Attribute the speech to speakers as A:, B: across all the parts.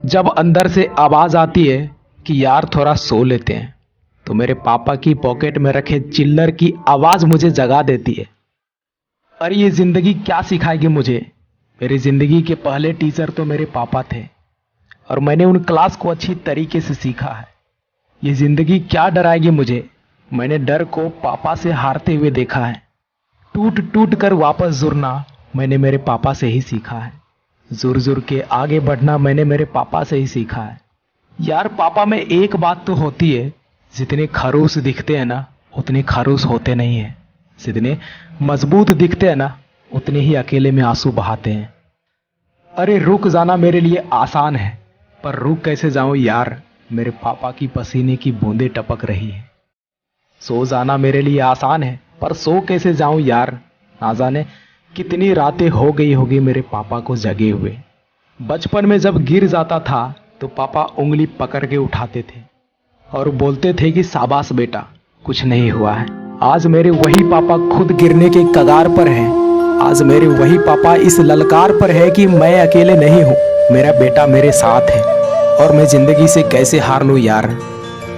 A: जब अंदर से आवाज आती है कि यार थोड़ा सो लेते हैं, तो मेरे पापा की पॉकेट में रखे चिल्लर की आवाज मुझे जगा देती है। अरे ये जिंदगी क्या सिखाएगी मुझे। मेरी जिंदगी के पहले टीचर तो मेरे पापा थे और मैंने उन क्लास को अच्छी तरीके से सीखा है। ये जिंदगी क्या डराएगी मुझे, मैंने डर को पापा से हारते हुए देखा है। टूट टूट कर वापस जुड़ना मैंने मेरे पापा से ही सीखा है। जुर जुर के आगे बढ़ना मैंने मेरे पापा से ही सीखा है। यार पापा में एक बात तो होती है, जितने खरूस दिखते हैं ना उतने खरूस होते नहीं हैं। जितने मजबूत दिखते हैं ना उतने ही अकेले में आंसू बहाते हैं। अरे रुक जाना मेरे लिए आसान है, पर रुक कैसे जाऊं यार, मेरे पापा की पसीने की बूंदें टपक रही है। सो जाना मेरे लिए आसान है, पर सो कैसे जाऊं यार, ना जाने कितनी रातें हो गई होगी मेरे पापा को जगे हुए। बचपन में जब गिर जाता था तो पापा उंगली पकड़ के उठाते थे और बोलते थे कि शाबाश बेटा, कुछ नहीं हुआ है। आज मेरे वही पापा खुद गिरने के कगार पर हैं। आज मेरे वही पापा इस ललकार पर है कि मैं अकेले नहीं हूँ, मेरा बेटा मेरे साथ है। और मैं जिंदगी से कैसे हार लूँ यार,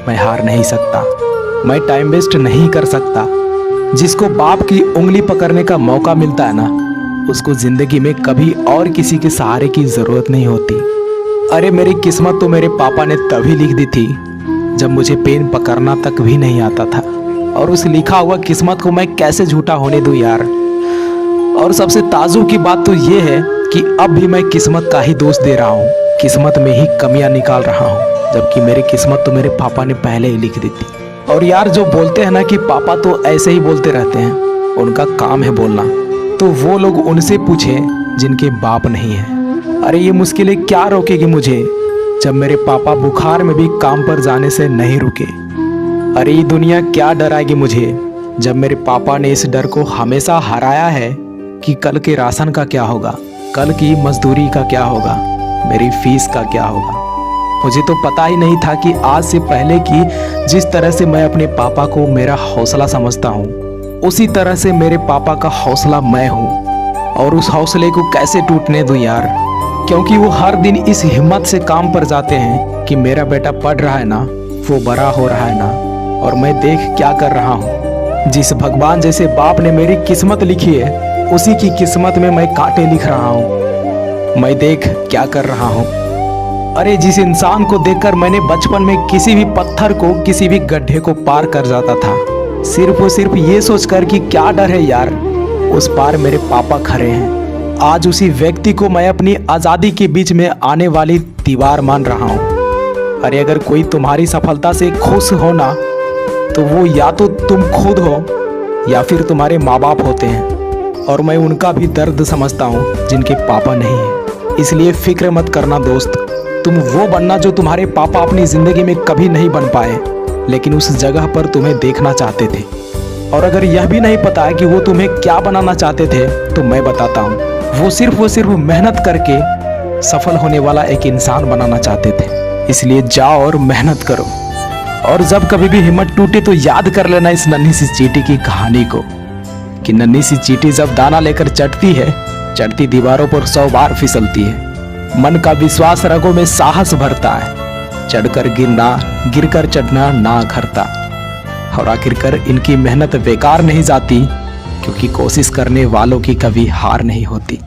A: मैं हार नहीं सकता, मैं टाइम वेस्ट नहीं कर सकता। जिसको बाप की उंगली पकड़ने का मौका मिलता है ना, उसको जिंदगी में कभी और किसी के सहारे की जरूरत नहीं होती। अरे मेरी किस्मत तो मेरे पापा ने तभी लिख दी थी जब मुझे पेन पकड़ना तक भी नहीं आता था, और उस लिखा हुआ किस्मत को मैं कैसे झूठा होने दूं यार। और सबसे ताजुब की बात तो ये है कि अब भी मैं किस्मत का ही दोष दे रहा हूँ, किस्मत में ही कमियां निकाल रहा हूँ, जबकि मेरी किस्मत तो मेरे पापा ने पहले ही लिख दी थी। और यार जो बोलते हैं ना कि पापा तो ऐसे ही बोलते रहते हैं, उनका काम है बोलना, तो वो लोग उनसे पूछें जिनके बाप नहीं है। अरे ये मुश्किलें क्या रोकेगी मुझे, जब मेरे पापा बुखार में भी काम पर जाने से नहीं रुके। अरे ये दुनिया क्या डराएगी मुझे, जब मेरे पापा ने इस डर को हमेशा हराया है कि कल के राशन का क्या होगा, कल की मजदूरी का क्या होगा, मेरी फीस का क्या होगा। मुझे तो पता ही नहीं था कि आज से पहले की जिस तरह से मैं अपने पापा को मेरा हौसला समझता हूँ, उसी तरह से मेरे पापा का हौसला मैं हूँ। और उस हौसले को कैसे टूटने दूं यार, क्योंकि वो हर दिन इस हिम्मत से काम पर जाते हैं कि मेरा बेटा पढ़ रहा है ना, वो बड़ा हो रहा है ना, और मैं देख क्या कर रहा हूँ। जिस भगवान जैसे बाप ने मेरी किस्मत लिखी है, उसी की किस्मत में मैं कांटे लिख रहा हूँ। मैं देख क्या कर रहा हूँ। अरे जिस इंसान को देखकर मैंने बचपन में किसी भी पत्थर को, किसी भी गड्ढे को पार कर जाता था, सिर्फ और सिर्फ ये सोचकर कि क्या डर है यार, उस पार मेरे पापा खड़े हैं। आज उसी व्यक्ति को मैं अपनी आज़ादी के बीच में आने वाली दीवार मान रहा हूँ। अरे अगर कोई तुम्हारी सफलता से खुश हो ना, तो वो या तो तुम खुद हो या फिर तुम्हारे माँ बाप होते हैं। और मैं उनका भी दर्द समझता हूँ जिनके पापा नहीं है। इसलिए फिक्र मत करना दोस्त, तुम वो बनना जो तुम्हारे पापा अपनी जिंदगी में कभी नहीं बन पाए, लेकिन उस जगह पर तुम्हें देखना चाहते थे। और अगर यह भी नहीं पता है कि वो तुम्हें क्या बनाना चाहते थे, तो मैं बताता हूँ, वो सिर्फ मेहनत करके सफल होने वाला एक इंसान बनाना चाहते थे। इसलिए जाओ और मेहनत करो। और जब कभी भी हिम्मत टूटे तो याद कर लेना इस नन्ही सी चींटी की कहानी को, कि नन्ही सी चींटी जब दाना लेकर चढ़ती है, चढ़ती दीवारों पर 100 बार फिसलती है। मन का विश्वास रगों में साहस भरता है, चढ़कर गिरना, गिरकर चढ़ना ना घरता। और आखिरकार इनकी मेहनत बेकार नहीं जाती, क्योंकि कोशिश करने वालों की कभी हार नहीं होती।